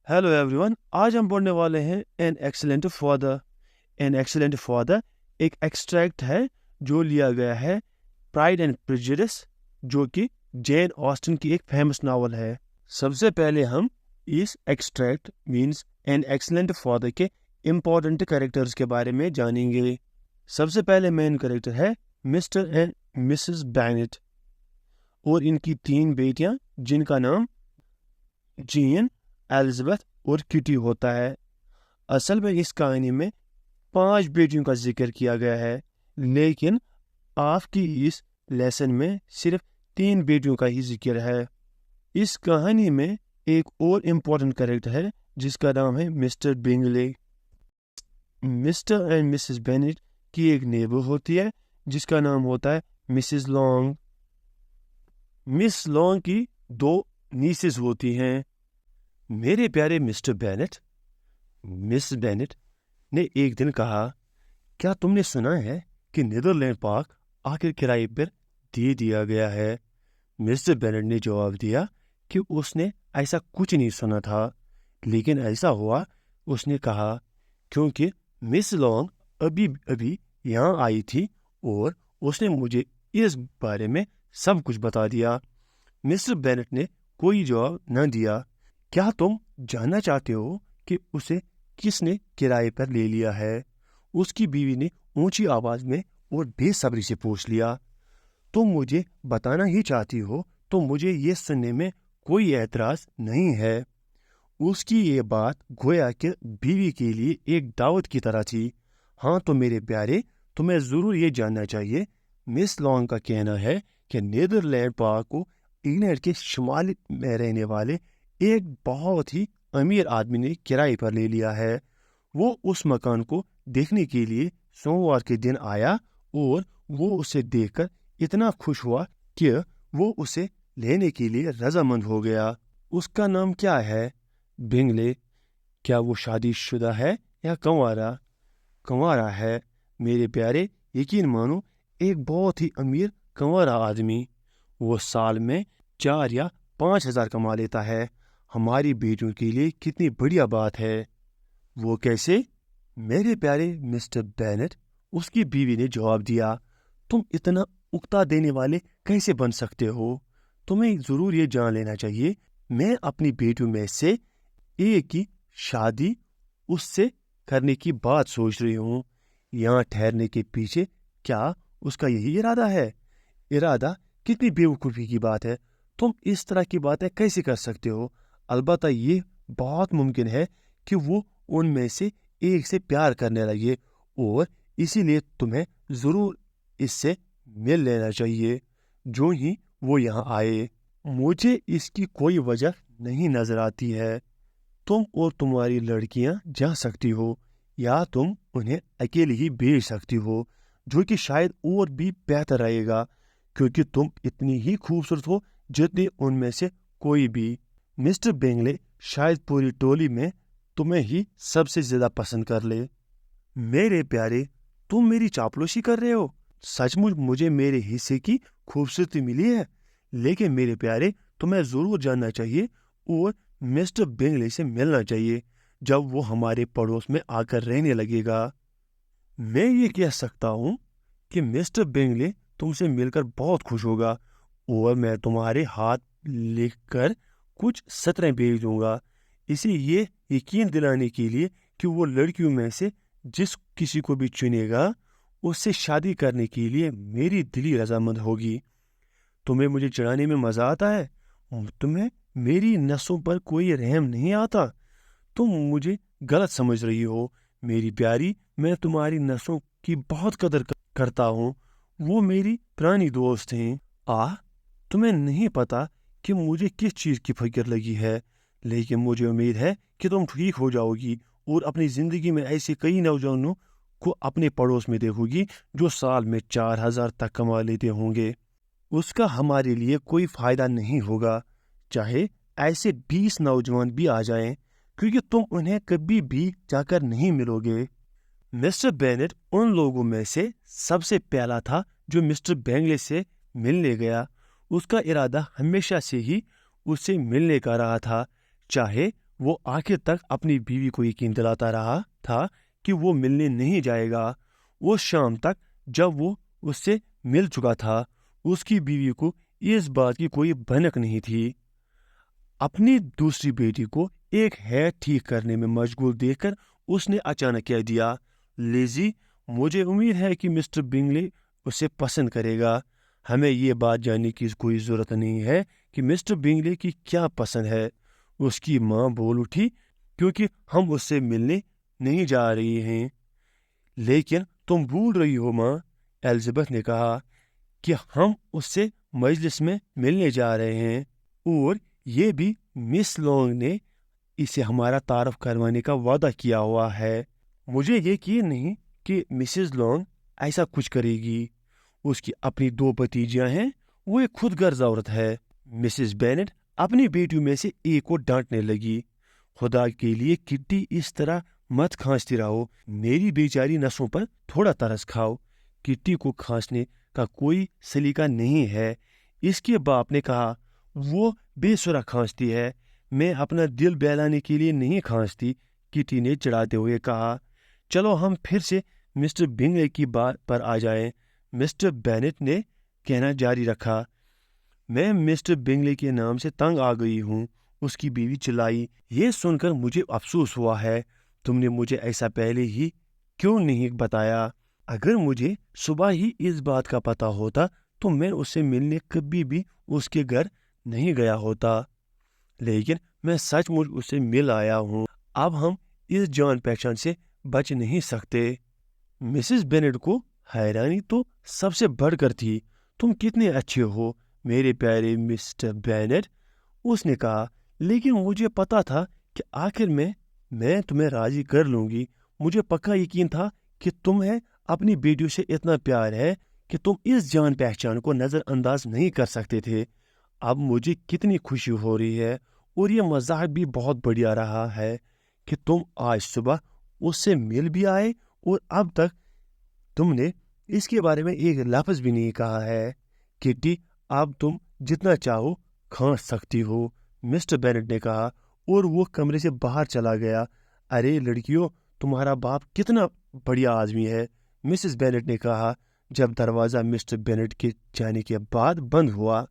Hello everyone, आज हम पढ़ने वाले हैं an excellent father. An excellent father एक एक्सट्रैक्ट है जो लिया गया है प्राइड एंड प्रेजुडिस, जो कि जेन ऑस्टन की एक फेमस नावल है। सबसे पहले हम इस extract means an excellent father के इम्पोर्टेंट कैरेक्टर्स के बारे में जानेंगे। सबसे पहले मेन कैरेक्टर है मिस्टर एंड मिसेस बेनेट और इनकी 3 बेटियां, जिनका नाम जीन, एलिजाबेथ और किटी होता है। असल में इस कहानी में 5 बेटियों का जिक्र किया गया है, लेकिन आपकी इस लेसन में सिर्फ 3 बेटियों का ही जिक्र है। इस कहानी में एक और इम्पोर्टेंट कैरेक्टर है जिसका नाम है mister Bingley. Mister and Mrs Bennett की एक नेबर होती है जिसका नाम होता है मिसेस लॉन्ग। मिस लॉन्ग की 2 नीसेस होती हैं। मेरे प्यारे मिस्टर बेनेट, मिस बेनेट ने एक दिन कहा, क्या तुमने सुना है कि नीदरलैंड पार्क आखिर किराए पर दे दिया गया है? मिस्टर बेनेट ने जवाब दिया कि उसने ऐसा कुछ नहीं सुना था, लेकिन ऐसा हुआ। उसने कहा, क्योंकि मिस लॉन्ग अभी अभी यहाँ आई थी और उसने मुझे इस बारे में सब कुछ बता दिया। मिस्टर बेनेट ने कोई जवाब न दिया। क्या तुम जानना चाहते हो कि उसे किसने किराए पर ले लिया है? उसकी बीवी ने ऊंची आवाज में और बेसब्री से पूछ लिया। तुम मुझे बताना ही चाहती हो तो मुझे ये सुनने में कोई एतराज नहीं है। उसकी ये बात गोया कि बीवी के लिए एक दावत की तरह थी। हाँ तो मेरे प्यारे, तुम्हें जरूर ये जानना चाहिए। मिस लॉन्ग का कहना है कि नीदरलैंड पार्क को इंग्लैंड के शुमाली में रहने वाले एक बहुत ही अमीर आदमी ने किराए पर ले लिया है। वो उस मकान को देखने के लिए सोमवार के दिन आया और वो उसे देखकर इतना खुश हुआ कि वो उसे लेने के लिए रजामंद हो गया। उसका नाम क्या है? बिंगले। क्या वो शादीशुदा है या कंवारा? कंवारा है। मेरे प्यारे, यकीन मानो, एक बहुत ही अमीर कंवारा आदमी। वो साल में 4 या 5 हजार कमा लेता है। हमारी बेटियों के लिए कितनी बढ़िया बात है। वो कैसे? मेरे प्यारे मिस्टर बेनेट, उसकी बीवी ने जवाब दिया, तुम इतना उकता देने वाले कैसे बन सकते हो? तुम्हें जरूर ये जान लेना चाहिए, मैं अपनी बेटियों में से एक की शादी उससे करने की बात सोच रही हूँ। यहाँ ठहरने के पीछे क्या उसका यही इरादा है? इरादा? कितनी बेवकूफ़ी की बात है। तुम इस तरह की बातें कैसे कर सकते हो? अलबत्ता ये बहुत मुमकिन है कि वो उनमें से एक से प्यार करने लगे और इसीलिए तुम्हें ज़रूर इससे मिल लेना चाहिए जो ही वो यहाँ आए। मुझे इसकी कोई वजह नहीं नज़र आती है। तुम और तुम्हारी लड़कियाँ जा सकती हो या तुम उन्हें अकेले ही भेज सकती हो, जो कि शायद और भी बेहतर रहेगा, क्योंकि तुम इतनी ही खूबसूरत हो जितनी उनमें से कोई भी। मिस्टर बेंगले शायद पूरी टोली में तुम्हें ही सबसे ज्यादा पसंद कर ले। मेरे प्यारे, तुम मेरी चापलूसी कर रहे हो। सचमुच मुझे मेरे हिस्से की खूबसूरती मिली है, लेकिन मेरे प्यारे, तुम्हें जरूर जानना चाहिए और मिस्टर बेंगले से मिलना चाहिए जब वो हमारे पड़ोस में आकर रहने लगेगा। मैं ये कह सकता हूँ कि मिस्टर बेंगले तुमसे मिलकर बहुत खुश होगा और मैं तुम्हारे हाथ लिखकर कुछ सतरें भेज दूंगा, इसे ये यकीन दिलाने के लिए कि वो लड़कियों में से जिस किसी को भी चुनेगा उससे शादी करने के लिए मेरी दिली रजामंद होगी। तुम्हें मुझे चढ़ाने में मजा आता है? तुम्हें मेरी नसों पर कोई रहम नहीं आता? तुम मुझे गलत समझ रही हो मेरी प्यारी। मैं तुम्हारी नसों की बहुत कदर करता हूँ। वो मेरी पुरानी दोस्त हैं। तुम्हें नहीं पता कि मुझे किस चीज़ की फिक्र लगी है, लेकिन मुझे उम्मीद है कि तुम ठीक हो जाओगी और अपनी ज़िंदगी में ऐसे कई नौजवानों को अपने पड़ोस में देखोगी जो साल में 4,000 तक कमा लेते होंगे। उसका हमारे लिए कोई फ़ायदा नहीं होगा, चाहे ऐसे 20 नौजवान भी आ जाएं, क्योंकि तुम उन्हें कभी भी जाकर नहीं मिलोगे। मिस्टर बेनेट उन लोगों में से सबसे पहला था जो मिस्टर बेंगले से मिलने गया। उसका इरादा हमेशा से ही उससे मिलने का रहा था, चाहे वो आखिर तक अपनी बीवी को यकीन दिलाता रहा था कि वो मिलने नहीं जाएगा। उस शाम तक जब वो उससे मिल चुका था, उसकी बीवी को इस बात की कोई भनक नहीं थी। अपनी दूसरी बेटी को एक हेयर ठीक करने में मशगूल देखकर उसने अचानक कह दिया, लिज़ी, मुझे उम्मीद है कि मिस्टर बिंगले उसे पसंद करेगा। हमें ये बात जानने की कोई ज़रूरत नहीं है कि मिस्टर बिंगले की क्या पसंद है। उसकी माँ बोल उठी, क्योंकि हम उससे मिलने नहीं जा रही हैं। लेकिन तुम भूल रही हो माँ, एलिज़ाबेथ ने कहा, कि हम उससे मजलिस में मिलने जा रहे हैं, और ये भी मिस लॉन्ग ने इसे हमारा तारफ़ करवाने का वादा किया हुआ है। मुझे यकीन नहीं कि मिसेस लॉन्ग ऐसा कुछ करेगी। उसकी अपनी 2 भतीजियां हैं, वो एक खुदगर्ज औरत है। मिसेस बेनेट अपनी बेटियों में से एक को डांटने लगी, खुदा के लिए किट्टी इस तरह मत खांसती रहो, मेरी बेचारी नसों पर थोड़ा तरस खाओ। किट्टी को खांसने का कोई सलीका नहीं है। इसके बाप ने कहा, वो बेसुरा खांसती है, मैं अपना दिल बहलाने के लिए नहीं खांसती। किटी ने चिढ़ाते हुए कहा। चलो हम फिर से मिस्टर बिंगले की बात पर आ जाएं। मिस्टर बेनेट ने कहना जारी रखा, मैं मिस्टर बिंगले के नाम से तंग आ गई हूँ। उसकी बीवी चिल्लाई, ये सुनकर मुझे अफसोस हुआ है, तुमने मुझे ऐसा पहले ही क्यों नहीं बताया। अगर मुझे सुबह ही इस बात का पता होता तो मैं उससे मिलने कभी भी उसके घर नहीं गया होता। लेकिन मैं सचमुच उससे मिल आया हूँ। अब हम इस जान पहचान से बच नहीं सकते। मिसेस बेनेट को हैरानी तो सबसे बढ़कर थी। तुम कितने अच्छे हो मेरे प्यारे मिस्टर बेनेट, उसने कहा, लेकिन मुझे पता था कि आखिर में मैं तुम्हें राजी कर लूंगी। मुझे पक्का यकीन था कि तुम्हें अपनी बेटियों से इतना प्यार है कि तुम इस जान पहचान को नज़रअंदाज नहीं कर सकते थे। अब मुझे कितनी खुशी हो रही है, और ये मजाक भी बहुत बढ़िया रहा है कि तुम आज सुबह उससे मिल भी आए, और अब तक तुमने इसके बारे में एक लफ्ज़ भी नहीं कहा है। किट्टी, अब तुम जितना चाहो खांस सकती हो, मिस्टर बेनेट ने कहा, और वो कमरे से बाहर चला गया। अरे लड़कियों, तुम्हारा बाप कितना बढ़िया आदमी है, मिसेस बेनेट ने कहा, जब दरवाज़ा मिस्टर बेनेट के जाने के बाद बंद हुआ।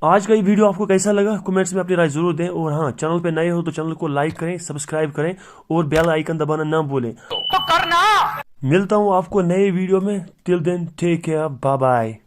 आज का ये वीडियो आपको कैसा लगा कमेंट्स में अपनी राय जरूर दें, और हाँ, चैनल पे नए हो तो चैनल को लाइक करें, सब्सक्राइब करें, और बेल आइकन दबाना ना भूलें। तो करना। मिलता हूँ आपको नए वीडियो में। Till then take care, bye bye.